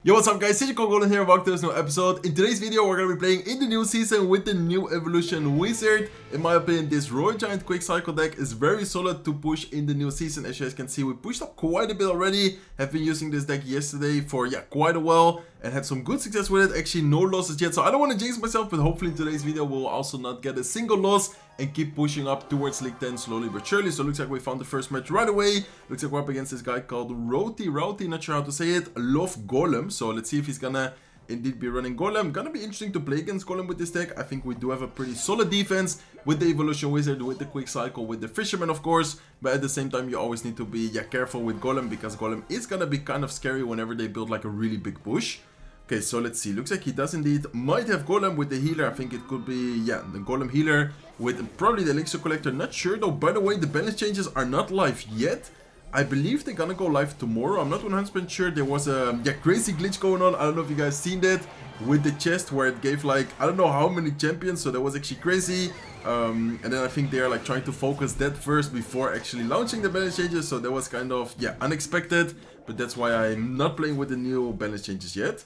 Yo, what's up guys, it's Golem here, welcome to this new episode. In today's video, we're going to be playing in the new season with the new evolution wizard. In my opinion, this Royal Giant quick cycle deck is very solid to push in the new season. As you guys can see, we pushed up quite a bit already. Have been using this deck yesterday for quite a while and had some good success with it. Actually, no losses yet, so I don't want to jinx myself, but hopefully in today's video we'll also not get a single loss and keep pushing up towards League 10 slowly but surely. So it looks like we found the first match right away. Looks like we're up against this guy called Roti, not sure how to say it, Love Golem. So let's see if he's gonna indeed be running Golem. Gonna be interesting to play against Golem with this deck. I think we do have a pretty solid defense with the evolution wizard, with the quick cycle, with the fisherman of course, but at the same time you always need to be careful with Golem, because Golem is gonna be kind of scary whenever they build like a really big push. Okay, so let's see. Looks like he does indeed might have Golem with the healer. I think it could be, the Golem healer with probably the elixir collector. Not sure though. By the way, the balance changes are not live yet. I believe they're gonna go live tomorrow. I'm not 100% sure. There was a crazy glitch going on. I don't know if you guys seen that with the chest where it gave like, I don't know how many champions. So that was actually crazy. And then I think they are like trying to focus that first before actually launching the balance changes. So that was kind of, unexpected. But that's why I'm not playing with the new balance changes yet.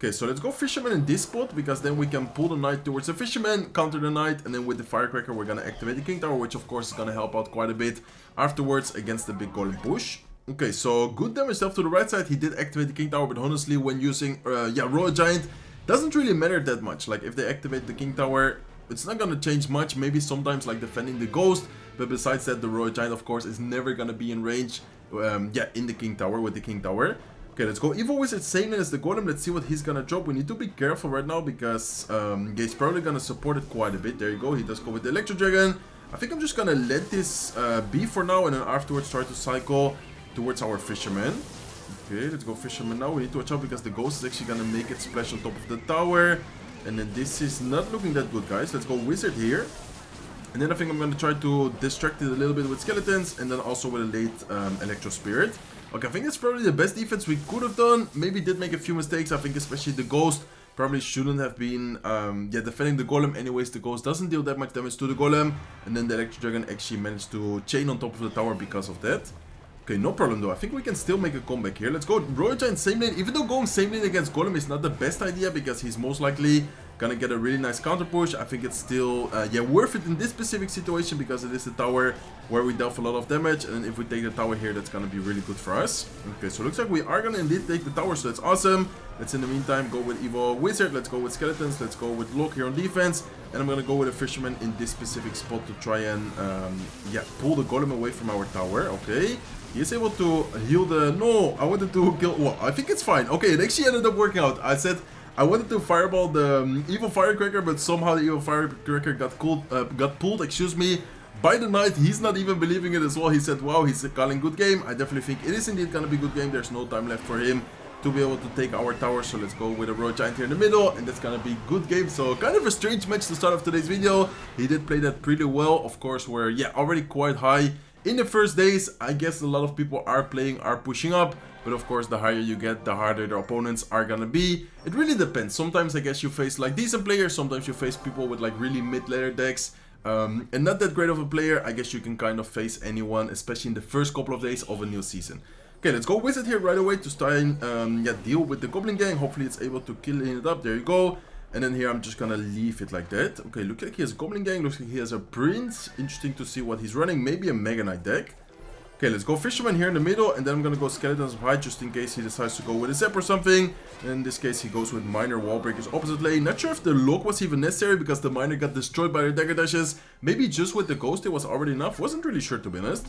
Okay, so let's go Fisherman in this spot, because then we can pull the Knight towards the Fisherman, counter the Knight, and then with the Firecracker we're gonna activate the King Tower, which of course is gonna help out quite a bit afterwards against the big Golem push. Okay, so good damage stuff to the right side. He did activate the King Tower, but honestly when using Royal Giant, doesn't really matter that much. Like if they activate the King Tower, it's not gonna change much, maybe sometimes like defending the Ghost, but besides that the Royal Giant of course is never gonna be in range in the King Tower with the King Tower. Okay, let's go Evil Wizard, same as the Golem. Let's see what he's gonna drop. We need to be careful right now because he's probably gonna support it quite a bit. There you go, he does go with the Electro Dragon. I think I'm just gonna let this be for now, and then afterwards try to cycle towards our Fisherman. Okay, let's go Fisherman now. We need to watch out because the Ghost is actually gonna make it splash on top of the tower. And then this is not looking that good, guys. Let's go Wizard here. And then I think I'm gonna try to distract it a little bit with Skeletons, and then also with a late Electro Spirit. Okay, I think that's probably the best defense we could have done. Maybe did make a few mistakes. I think especially the Ghost probably shouldn't have been defending the Golem. Anyways, the Ghost doesn't deal that much damage to the Golem. And then the Electro Dragon actually managed to chain on top of the tower because of that. Okay, no problem though. I think we can still make a comeback here. Let's go Royal Giant same lane. Even though going same lane against Golem is not the best idea, because he's most likely gonna get a really nice counter push, I think it's still worth it in this specific situation, because it is the tower where we dealt a lot of damage, and if we take the tower here, that's gonna be really good for us. Okay, so looks like we are gonna indeed take the tower, so that's awesome. Let's in the meantime go with Evil Wizard, let's go with Skeletons, let's go with Lock here on defense, and I'm gonna go with a Fisherman in this specific spot to try and pull the Golem away from our tower. Okay, he is able to heal the... No, I wanted to kill... Well, I think it's fine. Okay, it actually ended up working out. I said I wanted to fireball the Evil Firecracker, but somehow the Evil Firecracker got pulled, excuse me, by the Knight. He's not even believing it as well. He said, wow, he's calling good game. I definitely think it is indeed gonna be good game. There's no time left for him to be able to take our tower, so let's go with a Royal Giant here in the middle, and that's gonna be good game. So kind of a strange match to start off today's video. He did play that pretty well. Of course, we're already quite high in the first days. I guess a lot of people are pushing up, but of course the higher you get, the harder the opponents are gonna be. It really depends. Sometimes I guess you face like decent players, sometimes you face people with like really mid-layer decks, and not that great of a player. I guess you can kind of face anyone, especially in the first couple of days of a new season. Okay, let's go Wizard here right away to start and deal with the Goblin gang. Hopefully it's able to kill it up. There you go. And then here I'm just gonna leave it like that. Okay, looks like he has a Goblin gang, looks like he has a Prince. Interesting to see what he's running, maybe a Mega Knight deck. Okay, let's go Fisherman here in the middle, and then I'm gonna go Skeletons of Height just in case he decides to go with a Zap or something. And in this case he goes with Miner Wall Breakers opposite lane. Not sure if the lock was even necessary, because the Miner got destroyed by the dagger dashes. Maybe just with the Ghost it was already enough, wasn't really sure to be honest.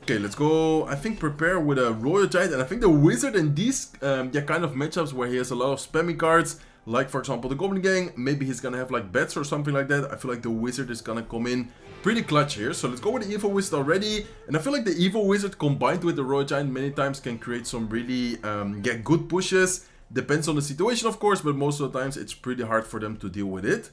Okay, let's go, I think, prepare with a Royal Giant, and I think the Wizard in these kind of matchups where he has a lot of spammy cards, like for example the Goblin gang, maybe he's gonna have like bets or something like that. I feel like the Wizard is gonna come in pretty clutch here. So let's go with the Evil Wizard already, and I feel like the Evil Wizard combined with the Royal Giant many times can create some really good pushes. Depends on the situation of course, but most of the times it's pretty hard for them to deal with it.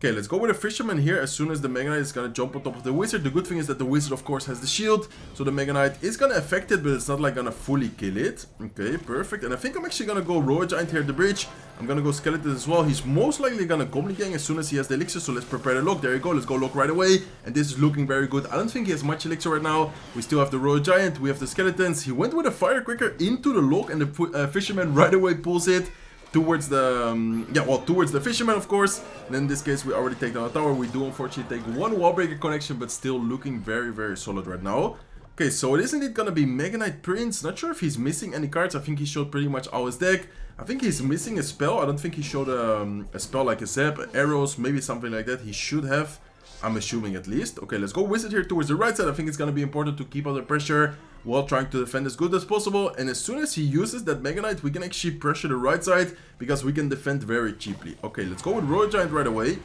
Okay, let's go with a Fisherman here as soon as the Mega Knight is gonna jump on top of the Wizard. The good thing is that the Wizard, of course, has the shield, so the Mega Knight is gonna affect it, but it's not like gonna fully kill it. Okay, perfect. And I think I'm actually gonna go Royal Giant here at the bridge. I'm gonna go Skeleton as well. He's most likely gonna Goblin Gang as soon as he has the Elixir, so let's prepare the lock. There you go, let's go lock right away. And this is looking very good. I don't think he has much Elixir right now. We still have the Royal Giant, we have the Skeletons. He went with a Firecracker into the lock, and the Fisherman right away pulls it towards the, towards the Fisherman, of course. And in this case, we already take down a tower. We do unfortunately take one wall breaker connection, but still looking very, very solid right now. Okay, so it is indeed gonna be Mega Knight Prince. Not sure if he's missing any cards. I think he showed pretty much all his deck. I think he's missing a spell. I don't think he showed a spell like a Zap, arrows, maybe something like that. He should have, I'm assuming at least. Okay, let's go Wizard here towards the right side. I think it's gonna be important to keep under pressure while trying to defend as good as possible. And as soon as he uses that Mega Knight, we can actually pressure the right side because we can defend very cheaply. Okay, let's go with Royal Giant right away.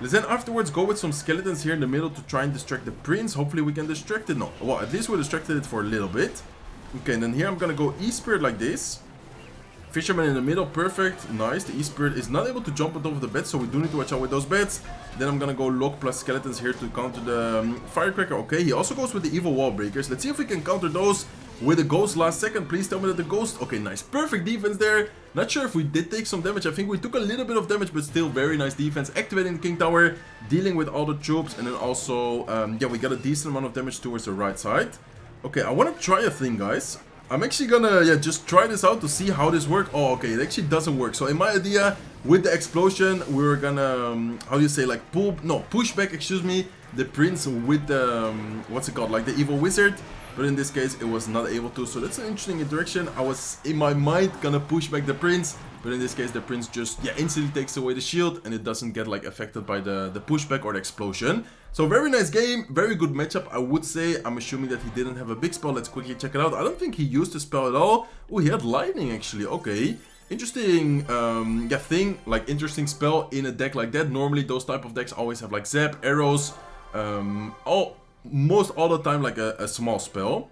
Let's then afterwards go with some Skeletons here in the middle to try and distract the Prince. Hopefully we can distract it. No, well, at least we distracted it for a little bit. Okay, and then here I'm gonna go E-Spirit like this. Fisherman in the middle, perfect, nice. The E-Spirit is not able to jump on top of the bed, so we do need to watch out with those beds. Then I'm gonna go Lock plus Skeletons here to counter the Firecracker. Okay, he also goes with the Evil Wall Breakers. Let's see if we can counter those with a Ghost last second. Please tell me that the Ghost... Okay, nice, perfect defense there. Not sure if we did take some damage. I think we took a little bit of damage, but still very nice defense. Activating the King Tower, dealing with all the troops, and then also, we got a decent amount of damage towards the right side. Okay, I want to try a thing, guys. I'm actually gonna just try this out to see how this works. Oh, okay, it actually doesn't work. So in my idea, with the explosion, we were gonna, how do you say, like push back, excuse me, the Prince with the, what's it called, like the Evil Wizard. But in this case, it was not able to. So that's an interesting interaction. I was, in my mind, gonna push back the Prince. But in this case, the Prince just, instantly takes away the shield. And it doesn't get, like, affected by the pushback or the explosion. So very nice game. Very good matchup, I would say. I'm assuming that he didn't have a big spell. Let's quickly check it out. I don't think he used the spell at all. Oh, he had lightning, actually. Okay. Interesting, interesting spell in a deck like that. Normally, those type of decks always have, like, Zap, arrows. Most all the time like a small spell.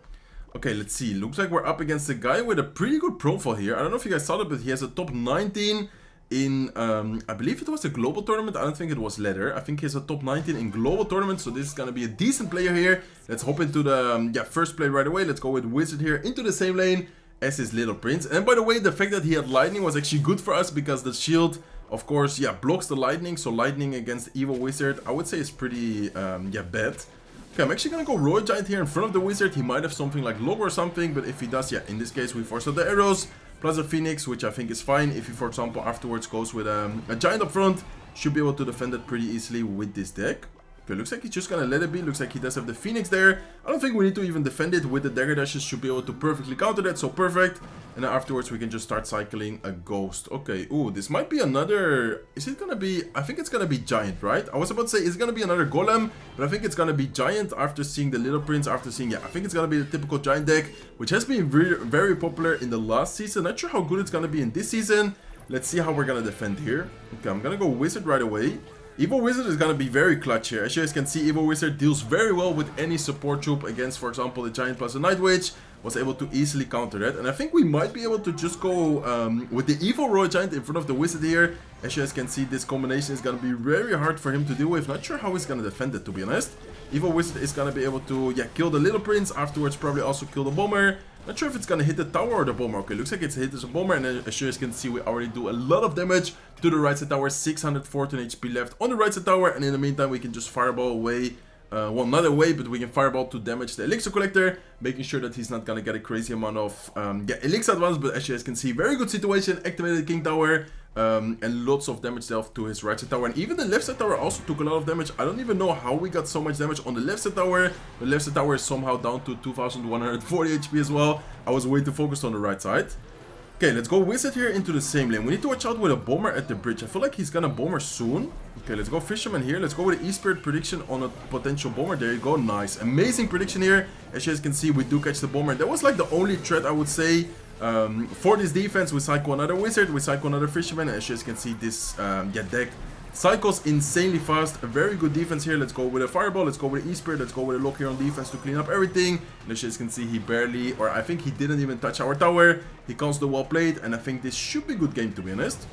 Okay, let's see. Looks like we're up against a guy with a pretty good profile here. I don't know if you guys saw it, but he has a top 19 in, I believe it was a global tournament. I don't think it was ladder. I think he has a top 19 in global tournament, so this is gonna be a decent player here. Let's hop into the first play right away. Let's go with Wizard here into the same lane as his little Prince. And by the way, the fact that he had lightning was actually good for us because the shield, of course, blocks the lightning. So lightning against Evil Wizard, I would say is pretty, bad. Okay, I'm actually gonna go Royal Giant here in front of the Wizard. He might have something like Log or something, but if he does, in this case we force out the arrows, plus a Phoenix, which I think is fine. If he, for example, afterwards goes with a Giant up front, should be able to defend it pretty easily with this deck. Okay, looks like he's just gonna let it be. Looks like he does have the Phoenix there. I don't think we need to even defend it with the dagger dashes. Should be able to perfectly counter that, so perfect. And then afterwards we can just start cycling a Ghost. Okay, ooh, this might be another... Is it gonna be... I think it's gonna be Giant, right? I was about to say it's gonna be another Golem, but I think it's gonna be Giant after seeing the Little Prince, after seeing... I think it's gonna be the typical Giant deck, which has been very, very popular in the last season. Not sure how good it's gonna be in this season. Let's see how we're gonna defend here. Okay, I'm gonna go Wizard right away. Evil Wizard is gonna be very clutch here. As you guys can see, Evil Wizard deals very well with any support troop against, for example, the Giant plus the Night Witch. Was able to easily counter that. And I think we might be able to just go with the Evil Royal Giant in front of the Wizard here. As you guys can see, this combination is gonna be very hard for him to deal with. Not sure how he's gonna defend it, to be honest. Evil Wizard is gonna be able to, kill the Little Prince. Afterwards, probably also kill the Bomber. Not sure if it's gonna hit the tower or the Bomber. Okay, looks like it's hit as a Bomber. And as you guys can see, we already do a lot of damage to the right side tower. 614 HP left on the right side tower. And in the meantime, we can just fireball away. Well, not away, but we can fireball to damage the Elixir Collector, making sure that he's not gonna get a crazy amount of Elixir advance. But as you guys can see, very good situation. Activated the King Tower, and lots of damage dealt to his right side tower. And even the left side tower also took a lot of damage. I don't even know how we got so much damage on the left side tower. The left side tower is somehow down to 2140 HP as well. I was way too focused on the right side. Okay, let's go Wizard here into the same lane. We need to watch out with a Bomber at the bridge. I feel like he's gonna Bomber soon. Okay, let's go Fisherman here. Let's go with the E-Spirit prediction on a potential Bomber. There you go, nice. Amazing prediction here. As you guys can see, we do catch the Bomber. That was like the only threat, I would say, for this defense. We cycle another Wizard, we cycle another Fisherman. As you guys can see, this deck cycles insanely fast. A very good defense here. Let's go with a Fireball. Let's go with E-Spirit. Let's go with a Lock here on defense to clean up everything. And as you guys can see, he barely, or I think he didn't even touch our tower. He counts the wall plate, and I think this should be a good game, to be honest.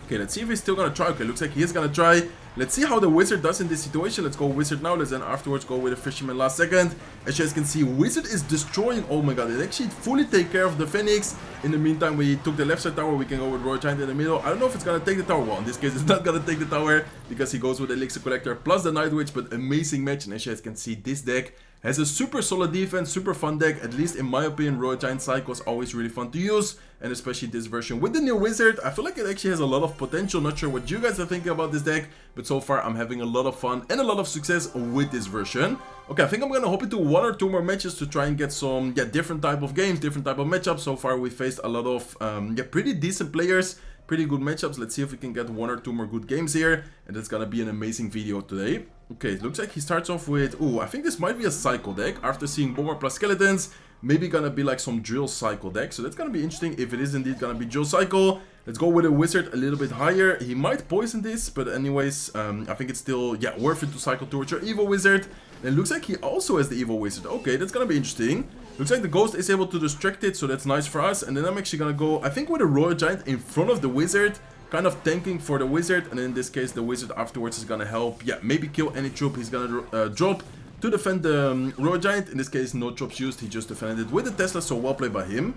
Okay, let's see if he's still gonna try. Okay, looks like he is gonna try. Let's see how the wizard does in this situation. Let's go wizard now. Let's then afterwards go with the fisherman last second. As you guys can see, wizard is destroying. Oh my god, it actually fully take care of the phoenix. In the meantime, we took the left side tower. We can go with royal giant in the middle. I don't know if it's gonna take the tower. Well, in this case, it's not gonna take the tower because he goes with elixir collector plus the night witch. But amazing match, and as you guys can see, this deck has a super solid defense, super fun deck. At least in my opinion, Royal Giant Cycle is always really fun to use. And especially this version with the new wizard, I feel like it actually has a lot of potential. Not sure what you guys are thinking about this deck, but so far I'm having a lot of fun and a lot of success with this version. Okay, I think I'm gonna hop into 1 or 2 more matches to try and get some different type of games, different type of matchups. So far we faced a lot of pretty decent players, pretty good matchups. Let's see if we can get 1 or 2 more good games here, and it's gonna be an amazing video today. Okay, it looks like he starts off with, ooh, I think this might be a cycle deck. After seeing bomber plus skeletons, maybe gonna be like some drill cycle deck. So that's gonna be interesting if it is indeed gonna be drill cycle. Let's go with a wizard a little bit higher. He might poison this, but anyways, I think it's still, worth it to cycle towards your evil wizard. And it looks like he also has the evil wizard. Okay, that's gonna be interesting. Looks like the ghost is able to distract it, so that's nice for us. And then I'm actually gonna go, I think, with a royal giant in front of the wizard, kind of tanking for the wizard. And in this case, the wizard afterwards is gonna help, maybe kill any troop he's gonna drop to defend the royal giant. In this case, no troops used, he just defended it with the Tesla, so well played by him.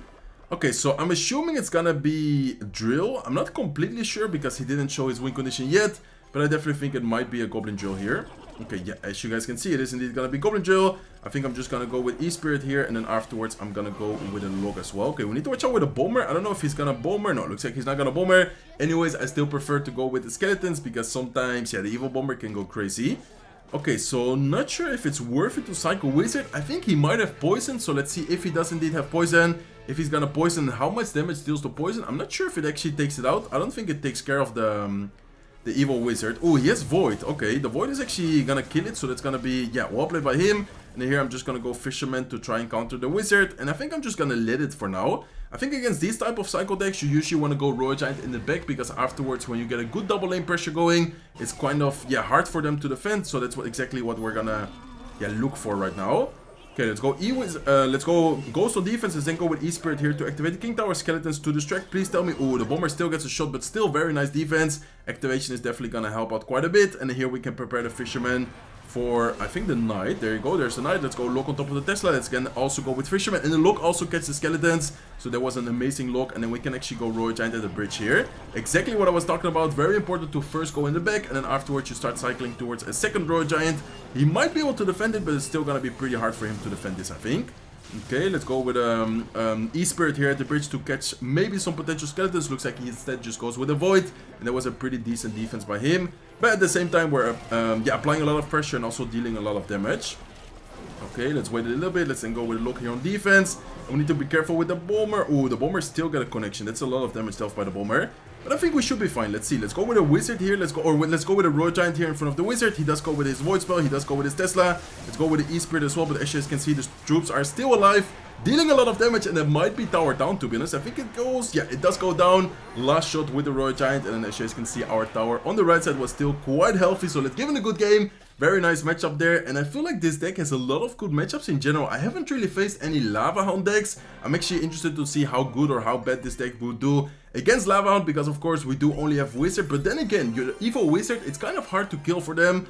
Okay, so I'm assuming it's gonna be drill. I'm not completely sure because he didn't show his win condition yet, but I definitely think it might be a goblin drill here. Okay, as you guys can see, it is indeed gonna be goblin drill. I think I'm just gonna go with E-Spirit here, and then afterwards I'm gonna go with a log as well. Okay, we need to watch out with a bomber. I don't know if he's gonna bomber. No, looks like he's not gonna bomber. Anyways, I still prefer to go with the skeletons because sometimes, the evil bomber can go crazy. Okay, so not sure if it's worth it to cycle wizard. I think he might have poison, so let's see if he does indeed have poison. If he's gonna poison, how much damage deals the poison? I'm not sure if it actually takes it out. I don't think it takes care of the evil wizard. Oh, he has void. Okay, the void is actually gonna kill it, so that's gonna be, well played by him. And here I'm just gonna go fisherman to try and counter the wizard, and I think I'm just gonna let it for now. I think against these type of cycle decks, you usually want to go royal giant in the back, because afterwards when you get a good double lane pressure going, it's kind of hard for them to defend. So that's exactly what we're gonna look for right now. Okay, let's go let's go Ghost on defense, and then go with E-Spirit here to activate the King Tower skeletons to distract. Please tell me. Oh, the bomber still gets a shot, but still very nice defense. Activation is definitely gonna help out quite a bit. And here we can prepare the fisherman for, I think, the knight. There you go, there's the knight. Let's go lock on top of the Tesla. Let's again also go with fisherman, and the lock also catches the skeletons. So that was an amazing lock, and then we can actually go royal giant at the bridge here. Exactly what I was talking about. Very important to first go in the back, and then afterwards you start cycling towards a second royal giant. He might be able to defend it, but it's still gonna be pretty hard for him to defend this, I think. Okay, let's go with E-Spirit here at the bridge to catch maybe some potential skeletons. Looks like he instead just goes with a void, and that was a pretty decent defense by him. But at the same time, we're applying a lot of pressure and also dealing a lot of damage. Okay, let's wait a little bit. Let's then go with a lock here on defense. And we need to be careful with the bomber. Oh, the bomber still got a connection. That's a lot of damage dealt by the bomber. But I think we should be fine. Let's see. Let's go with a wizard here. Let's go with a royal giant here in front of the wizard. He does go with his void spell. He does go with his Tesla. Let's go with the E-Spirit as well. But as you guys can see, the troops are still alive, dealing a lot of damage, and it might be tower down, to be honest. I think it goes, it does go down. Last shot with the royal giant, and then as you guys can see, our tower on the right side was still quite healthy. So let's give it a good game. Very nice matchup there, and I feel like this deck has a lot of good matchups in general. I haven't really faced any Lava Hound decks. I'm actually interested to see how good or how bad this deck would do against Lava Hound, because of course we do only have Wizard, but then again, your evil Wizard, it's kind of hard to kill for them,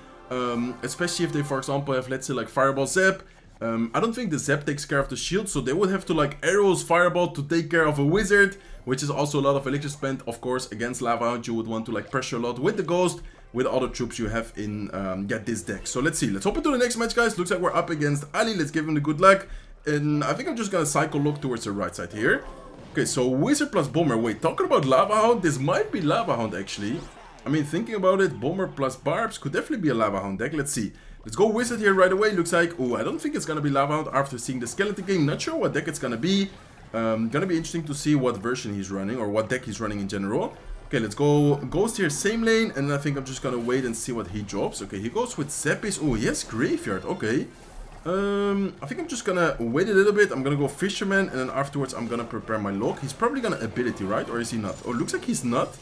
especially if they, for example, have, let's say, like Fireball Zap. I don't think the Zap takes care of the shield, so they would have to like Arrows Fireball to take care of a Wizard, which is also a lot of elixir spent. Of course, against Lava Hound, you would want to like pressure a lot with the Ghost, with all the troops you have in this deck. So let's see. Let's hop into the next match, guys. Looks like we're up against Ali. Let's give him the good luck. And I think I'm just gonna cycle look towards the right side here. Okay, so Wizard plus Bomber. Wait, talking about Lava Hound, this might be Lava Hound actually. I mean, thinking about it, Bomber plus Barbs could definitely be a Lava Hound deck. Let's see. Let's go Wizard here right away. Looks like, oh, I don't think it's gonna be Lava Hound after seeing the Skeleton King. Not sure what deck it's gonna be. Gonna be interesting to see what version he's running, or what deck he's running in general. Okay, let's go Ghost here, same lane, and I think I'm just gonna wait and see what he drops. Okay, he goes with Zeppis. Oh, yes, Graveyard. Okay. I think I'm just gonna wait a little bit. I'm gonna go Fisherman, and then afterwards I'm gonna prepare my lock. He's probably gonna ability, right? Or is he not? Oh, looks like he's not.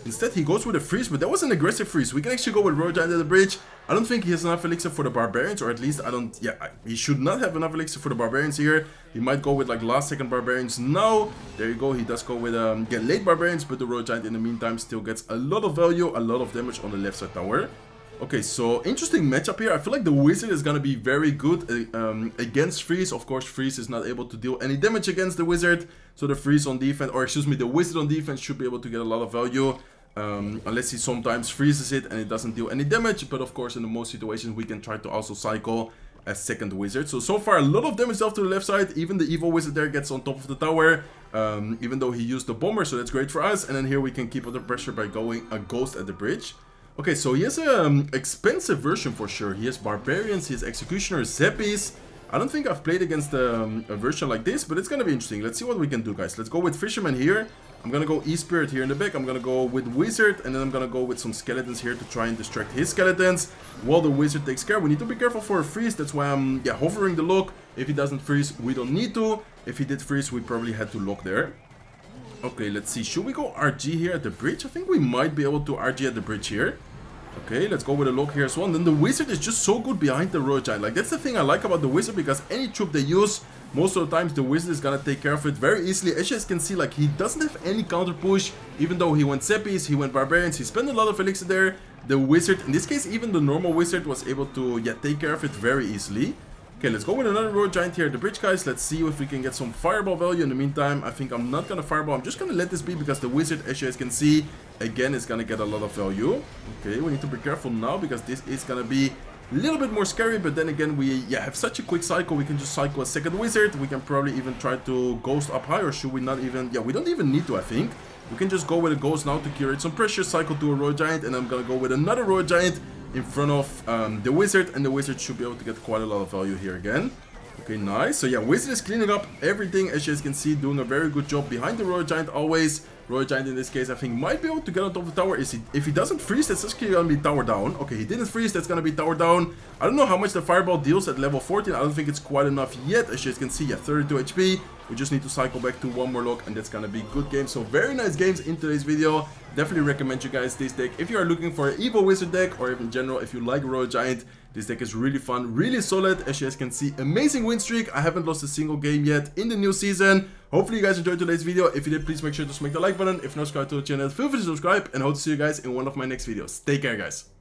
Instead, he goes with a freeze, but that was an aggressive freeze. We can actually go with Royal Giant at the bridge. I don't think he has enough elixir for the barbarians, or at least I don't, yeah, he should not have enough elixir for the barbarians here. He might go with like last second barbarians. No, there you go. He does go with late barbarians, but the Royal Giant in the meantime still gets a lot of value, a lot of damage on the left side tower. Okay, so interesting matchup here. I feel like the wizard is gonna be very good against freeze. Of course, freeze is not able to deal any damage against the wizard, so the freeze on defense, or excuse me, the wizard on defense should be able to get a lot of value. Unless he sometimes freezes it and it doesn't deal any damage, but of course in the most situations we can try to also cycle a second wizard. So far a lot of damage off to the left side. Even the evil wizard there gets on top of the tower, even though he used the bomber, so that's great for us. And then here we can keep under pressure by going a ghost at the bridge. Okay, so he has an expensive version for sure. He has barbarians, he has executioners, zeppies. I don't think I've played against a version like this, but it's gonna be interesting. Let's see what we can do, guys. Let's go with fisherman here. I'm gonna go E-Spirit here in the back. I'm gonna go with Wizard, and then I'm gonna go with some skeletons here to try and distract his skeletons while the Wizard takes care. We need to be careful for a freeze. That's why I'm hovering the lock. If he doesn't freeze, we don't need to. If he did freeze, we probably had to lock there. Okay, let's see. Should we go RG here at the bridge? I think we might be able to RG at the bridge here. Okay, let's go with a lock here as well. And then the wizard is just so good behind the Royal Giant. Like, that's the thing I like about the wizard, because any troop they use, most of the times the wizard is gonna take care of it very easily. As you guys can see, like, he doesn't have any counter push. Even though he went Zeppies, he went Barbarians, he spent a lot of elixir there. The wizard, in this case, even the normal wizard was able to, take care of it very easily. Okay, let's go with another Royal Giant here at the bridge, guys. Let's see if we can get some fireball value. In the meantime, I think I'm not gonna fireball. I'm just gonna let this be, because the wizard, as you guys can see, again, is gonna get a lot of value. Okay, we need to be careful now, because this is gonna be a little bit more scary. But then again, we have such a quick cycle. We can just cycle a second wizard. We can probably even try to ghost up high, or should we not even? Yeah, we don't even need to, I think. We can just go with a ghost now to curate some pressure, cycle to a Royal Giant, and I'm gonna go with another Royal Giant in front of the wizard, and the wizard should be able to get quite a lot of value here again. Okay, nice. So yeah, wizard is cleaning up everything, as you guys can see, doing a very good job behind the Royal Giant always. Royal Giant in this case, I think, might be able to get on top of the tower. If he doesn't freeze, that's actually gonna be tower down. Okay, he didn't freeze, that's gonna be tower down. I don't know how much the fireball deals at level 14. I don't think it's quite enough yet. As you guys can see, 32 HP. We just need to cycle back to one more lock, and that's gonna be good game. So very nice games in today's video. Definitely recommend you guys this deck if you are looking for an evil wizard deck, or in general if you like Royal Giant. This deck is really fun, really solid. As you guys can see, amazing win streak. I haven't lost a single game yet in the new season. Hopefully you guys enjoyed today's video. If you did, please make sure to smack the like button. If not, subscribe to the channel, feel free to subscribe, and hope to see you guys in one of my next videos. Take care, guys.